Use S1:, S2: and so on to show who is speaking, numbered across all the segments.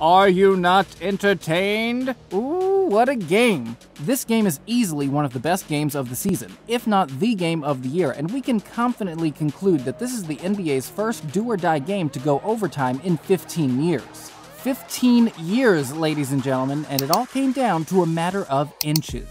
S1: Are you not entertained? Ooh, what a game! This game is easily one of the best games of the season, if not the game of the year, and we can confidently conclude that this is the NBA's first do-or-die game to go overtime in 15 years. 15 years, ladies and gentlemen, and it all came down to a matter of inches.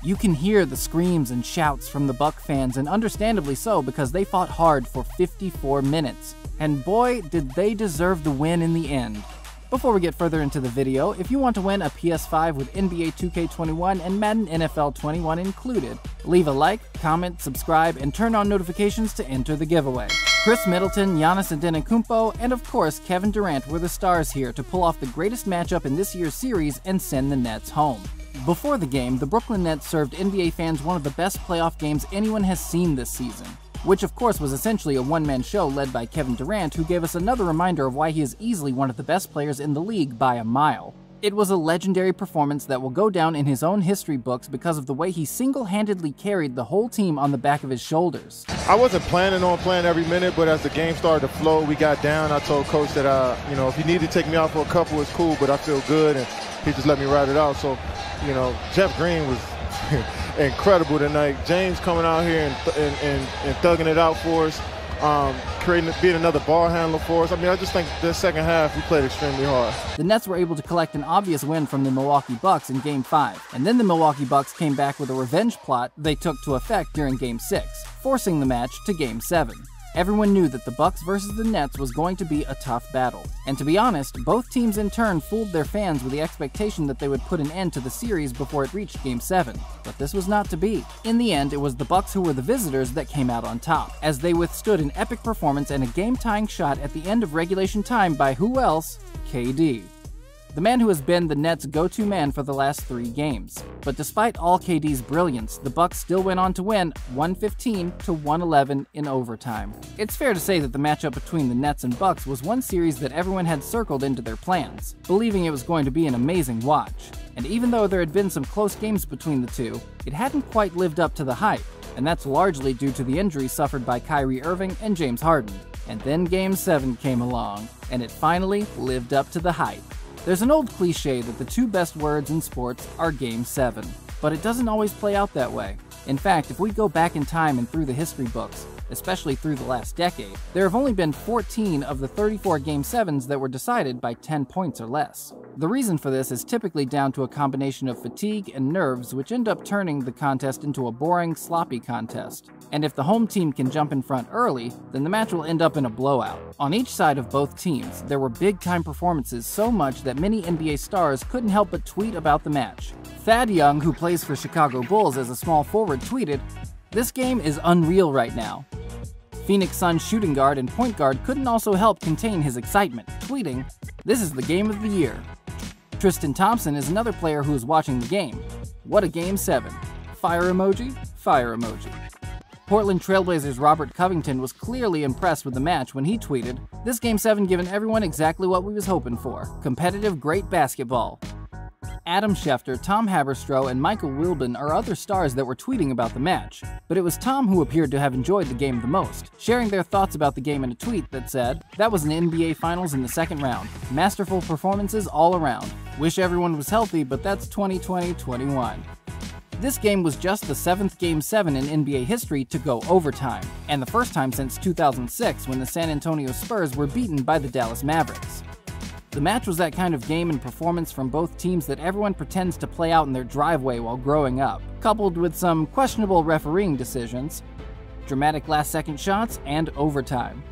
S1: You can hear the screams and shouts from the Buck fans, and understandably so, because they fought hard for 54 minutes. And boy, did they deserve the win in the end. Before we get further into the video, if you want to win a PS5 with NBA 2K21 and Madden NFL 21 included, leave a like, comment, subscribe, and turn on notifications to enter the giveaway. Chris Middleton, Giannis Antetokounmpo, and of course Kevin Durant were the stars here to pull off the greatest matchup in this year's series and send the Nets home. Before the game, the Brooklyn Nets served NBA fans one of the best playoff games anyone has seen this season, which of course was essentially a one-man show led by Kevin Durant, who gave us another reminder of why he is easily one of the best players in the league by a mile. It was a legendary performance that will go down in his own history books because of the way he single-handedly carried the whole team on the back of his shoulders.
S2: I wasn't planning on playing every minute, but as the game started to flow, we got down. I told Coach that, if he needed to take me out for a couple, it's cool, but I feel good, and he just let me ride it out. So, Jeff Green was incredible tonight. James coming out here and thugging it out for us, being another ball handler for us. I just think the second half we played extremely hard.
S1: The Nets were able to collect an obvious win from the Milwaukee Bucks in Game 5, and then the Milwaukee Bucks came back with a revenge plot they took to effect during Game 6, forcing the match to Game 7. Everyone knew that the Bucks versus the Nets was going to be a tough battle. And to be honest, both teams in turn fooled their fans with the expectation that they would put an end to the series before it reached Game 7. But this was not to be. In the end, it was the Bucks who were the visitors that came out on top, as they withstood an epic performance and a game-tying shot at the end of regulation time by who else? KD. The man who has been the Nets' go-to man for the last 3 games. But despite all KD's brilliance, the Bucks still went on to win 115-111 in overtime. It's fair to say that the matchup between the Nets and Bucks was one series that everyone had circled into their plans, believing it was going to be an amazing watch. And even though there had been some close games between the two, it hadn't quite lived up to the hype, and that's largely due to the injuries suffered by Kyrie Irving and James Harden. And then Game 7 came along, and it finally lived up to the hype. There's an old cliche that the 2 best words in sports are Game 7, but it doesn't always play out that way. In fact, if we go back in time and through the history books, especially through the last decade, there have only been 14 of the 34 Game 7s that were decided by 10 points or less. The reason for this is typically down to a combination of fatigue and nerves, which end up turning the contest into a boring, sloppy contest. And if the home team can jump in front early, then the match will end up in a blowout. On each side of both teams, there were big-time performances so much that many NBA stars couldn't help but tweet about the match. Thad Young, who plays for Chicago Bulls as a small forward, tweeted, "This game is unreal right now." Phoenix Suns shooting guard and point guard couldn't also help contain his excitement, tweeting, "This is the game of the year." Tristan Thompson is another player who is watching the game. "What a Game 7. Fire emoji, fire emoji." Portland Trailblazers' Robert Covington was clearly impressed with the match when he tweeted, "This Game 7 given everyone exactly what we was hoping for. Competitive, great basketball." Adam Schefter, Tom Haberstroh, and Michael Wilbon are other stars that were tweeting about the match, but it was Tom who appeared to have enjoyed the game the most, sharing their thoughts about the game in a tweet that said, "That was an NBA Finals in the second round. Masterful performances all around. Wish everyone was healthy, but that's 2020-21. This game was just the 7th Game 7 in NBA history to go overtime, and the first time since 2006 when the San Antonio Spurs were beaten by the Dallas Mavericks. The match was that kind of game and performance from both teams that everyone pretends to play out in their driveway while growing up, coupled with some questionable refereeing decisions, dramatic last-second shots, and overtime.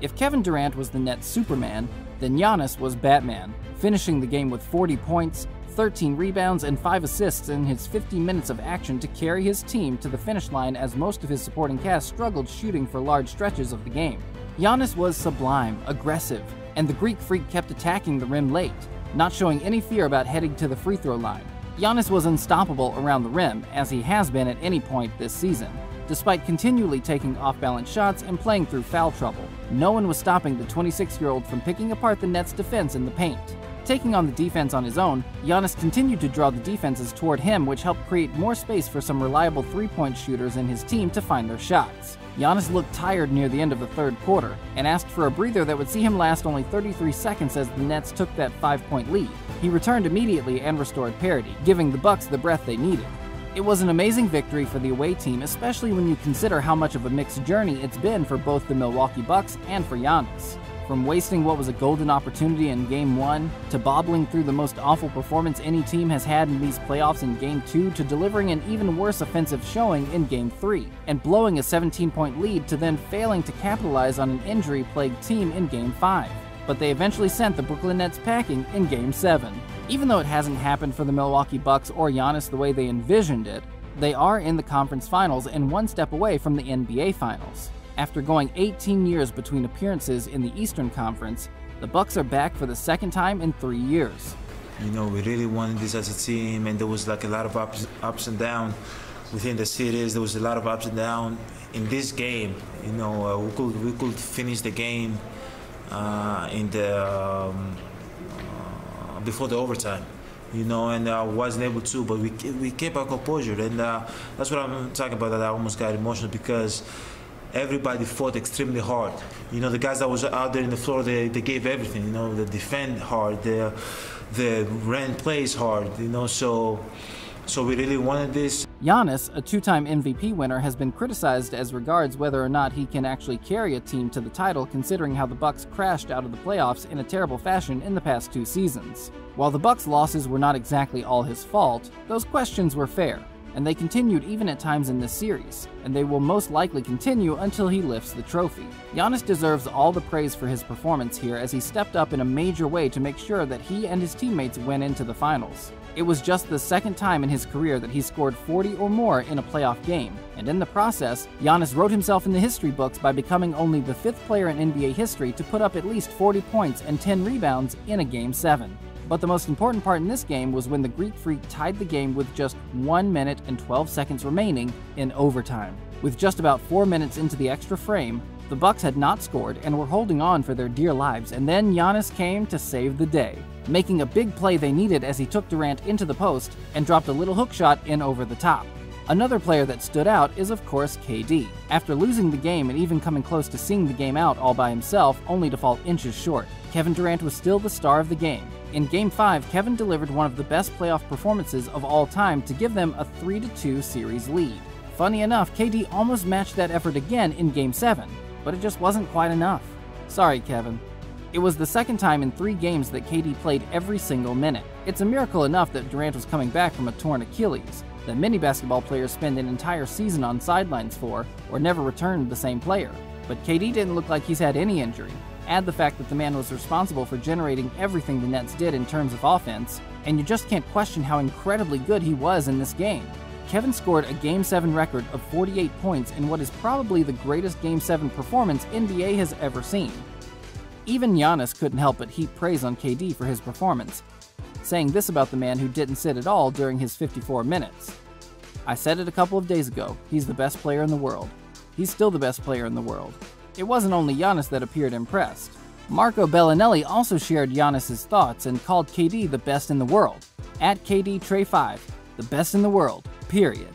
S1: If Kevin Durant was the Nets' Superman, then Giannis was Batman, finishing the game with 40 points, 13 rebounds, and 5 assists in his 50 minutes of action to carry his team to the finish line as most of his supporting cast struggled shooting for large stretches of the game. Giannis was sublime, aggressive, and the Greek Freak kept attacking the rim late, not showing any fear about heading to the free throw line. Giannis was unstoppable around the rim, as he has been at any point this season, despite continually taking off-balance shots and playing through foul trouble. No one was stopping the 26-year-old from picking apart the Nets' defense in the paint. Taking on the defense on his own, Giannis continued to draw the defenses toward him, which helped create more space for some reliable three-point shooters in his team to find their shots. Giannis looked tired near the end of the third quarter and asked for a breather that would see him last only 33 seconds as the Nets took that 5-point lead. He returned immediately and restored parity, giving the Bucks the breath they needed. It was an amazing victory for the away team, especially when you consider how much of a mixed journey it's been for both the Milwaukee Bucks and for Giannis. From wasting what was a golden opportunity in Game 1, to bobbling through the most awful performance any team has had in these playoffs in Game 2, to delivering an even worse offensive showing in Game 3, and blowing a 17-point lead to then failing to capitalize on an injury-plagued team in Game 5. But they eventually sent the Brooklyn Nets packing in Game 7. Even though it hasn't happened for the Milwaukee Bucks or Giannis the way they envisioned it, they are in the conference finals and one step away from the NBA Finals. After going 18 years between appearances in the Eastern Conference, the Bucks are back for the second time in 3 years.
S3: You know, we really wanted this as a team, and there was like a lot of ups and downs within the series. There was a lot of ups and downs in this game. You know, we could finish the game in the before the overtime. You know, and wasn't able to, but we kept our composure, and that's what I'm talking about. That I almost got emotional because everybody fought extremely hard. You know, the guys that was out there in the floor, they gave everything. You know, they defend hard, they ran plays hard. You know, so we really wanted this.
S1: Giannis, a two-time MVP winner, has been criticized as regards whether or not he can actually carry a team to the title, considering how the Bucks crashed out of the playoffs in a terrible fashion in the past 2 seasons. While the Bucks' losses were not exactly all his fault, those questions were fair, and they continued even at times in this series, and they will most likely continue until he lifts the trophy. Giannis deserves all the praise for his performance here, as he stepped up in a major way to make sure that he and his teammates went into the finals. It was just the second time in his career that he scored 40 or more in a playoff game, and in the process, Giannis wrote himself in the history books by becoming only the 5th player in NBA history to put up at least 40 points and 10 rebounds in a Game 7. But the most important part in this game was when the Greek Freak tied the game with just 1 minute and 12 seconds remaining in overtime. With just about 4 minutes into the extra frame, the Bucks had not scored and were holding on for their dear lives, and then Giannis came to save the day, making a big play they needed as he took Durant into the post and dropped a little hook shot in over the top. Another player that stood out is of course KD. After losing the game and even coming close to seeing the game out all by himself, only to fall inches short, Kevin Durant was still the star of the game. In Game 5, Kevin delivered one of the best playoff performances of all time to give them a 3-2 series lead. Funny enough, KD almost matched that effort again in Game 7, but it just wasn't quite enough. Sorry, Kevin. It was the second time in 3 games that KD played every single minute. It's a miracle enough that Durant was coming back from a torn Achilles, that many basketball players spend an entire season on sidelines for, or never return the same player. But KD didn't look like he's had any injury. Add the fact that the man was responsible for generating everything the Nets did in terms of offense, and you just can't question how incredibly good he was in this game. Kevin scored a Game 7 record of 48 points in what is probably the greatest Game 7 performance NBA has ever seen. Even Giannis couldn't help but heap praise on KD for his performance, saying this about the man who didn't sit at all during his 54 minutes. I said it a couple of days ago, he's the best player in the world. He's still the best player in the world. It wasn't only Giannis that appeared impressed. Marco Bellinelli also shared Giannis's thoughts and called KD the best in the world. At KDTrey5, the best in the world, period.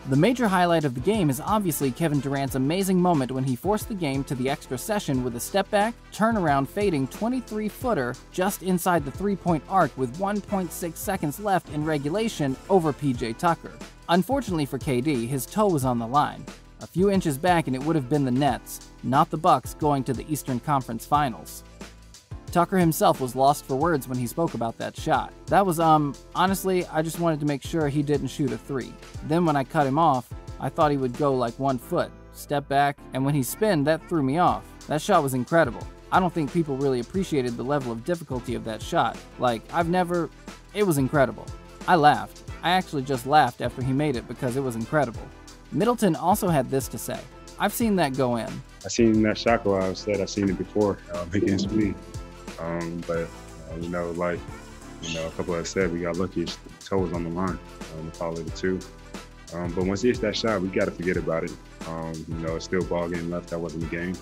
S1: The major highlight of the game is obviously Kevin Durant's amazing moment when he forced the game to the extra session with a step-back, turnaround fading 23-footer just inside the three-point arc with 1.6 seconds left in regulation over PJ Tucker. Unfortunately for KD, his toe was on the line. A few inches back and it would have been the Nets, not the Bucks, going to the Eastern Conference Finals. Tucker himself was lost for words when he spoke about that shot. That was, honestly, I just wanted to make sure he didn't shoot a 3. Then when I cut him off, I thought he would go like 1 foot, step back, and when he spinned, that threw me off. That shot was incredible. I don't think people really appreciated the level of difficulty of that shot. Like, it was incredible. I laughed. I actually just laughed after he made it because it was incredible. Middleton also had this to say. I've seen that go in.
S4: I seen that shot go out. I've seen it before against me. But like a couple of us said, we got lucky. His toe was on the line. To follow the 2. But once he hits that shot, we got to forget about it. It's still ball game left. That wasn't the game.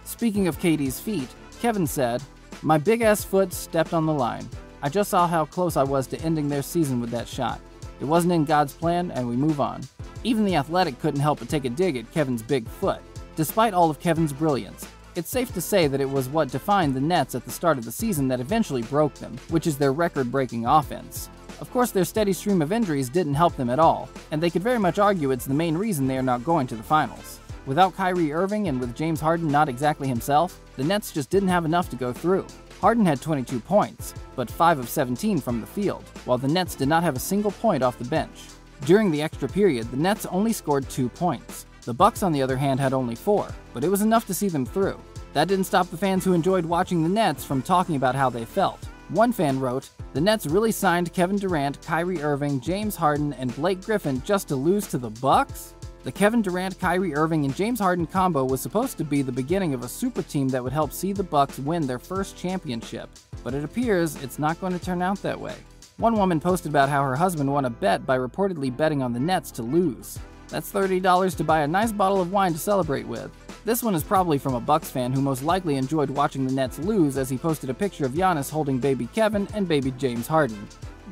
S1: Speaking of KD's feet, Kevin said, My big-ass foot stepped on the line. I just saw how close I was to ending their season with that shot. It wasn't in God's plan, and we move on. Even The Athletic couldn't help but take a dig at Kevin's big foot. Despite all of Kevin's brilliance, it's safe to say that it was what defined the Nets at the start of the season that eventually broke them, which is their record-breaking offense. Of course, their steady stream of injuries didn't help them at all, and they could very much argue it's the main reason they are not going to the finals. Without Kyrie Irving and with James Harden not exactly himself, the Nets just didn't have enough to go through. Harden had 22 points, but 5 of 17 from the field, while the Nets did not have a single point off the bench. During the extra period, the Nets only scored 2 points. The Bucks, on the other hand, had only 4, but it was enough to see them through. That didn't stop the fans who enjoyed watching the Nets from talking about how they felt. One fan wrote, "The Nets really signed Kevin Durant, Kyrie Irving, James Harden, and Blake Griffin just to lose to the Bucks?" The Kevin Durant, Kyrie Irving, and James Harden combo was supposed to be the beginning of a super team that would help see the Bucks win their first championship, but it appears it's not going to turn out that way. One woman posted about how her husband won a bet by reportedly betting on the Nets to lose. That's $30 to buy a nice bottle of wine to celebrate with. This one is probably from a Bucks fan who most likely enjoyed watching the Nets lose, as he posted a picture of Giannis holding baby Kevin and baby James Harden.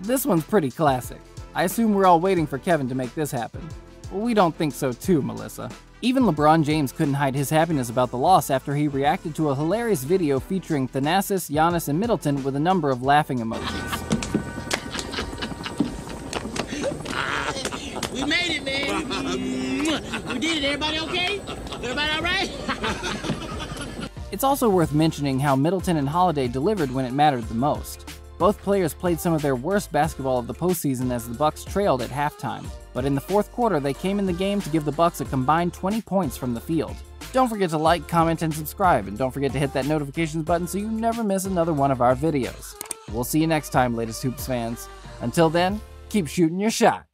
S1: This one's pretty classic. I assume we're all waiting for Kevin to make this happen. Well, we don't think so too, Melissa. Even LeBron James couldn't hide his happiness about the loss after he reacted to a hilarious video featuring Thanasis, Giannis, and Middleton with a number of laughing emojis.
S5: We made it, man. We did it. Everybody okay? Everybody all right?
S1: It's also worth mentioning how Middleton and Holiday delivered when it mattered the most. Both players played some of their worst basketball of the postseason as the Bucks trailed at halftime, but in the fourth quarter they came in the game to give the Bucks a combined 20 points from the field. Don't forget to like, comment, and subscribe, and don't forget to hit that notifications button so you never miss another one of our videos. We'll see you next time, latest Hoops fans. Until then, keep shooting your shot.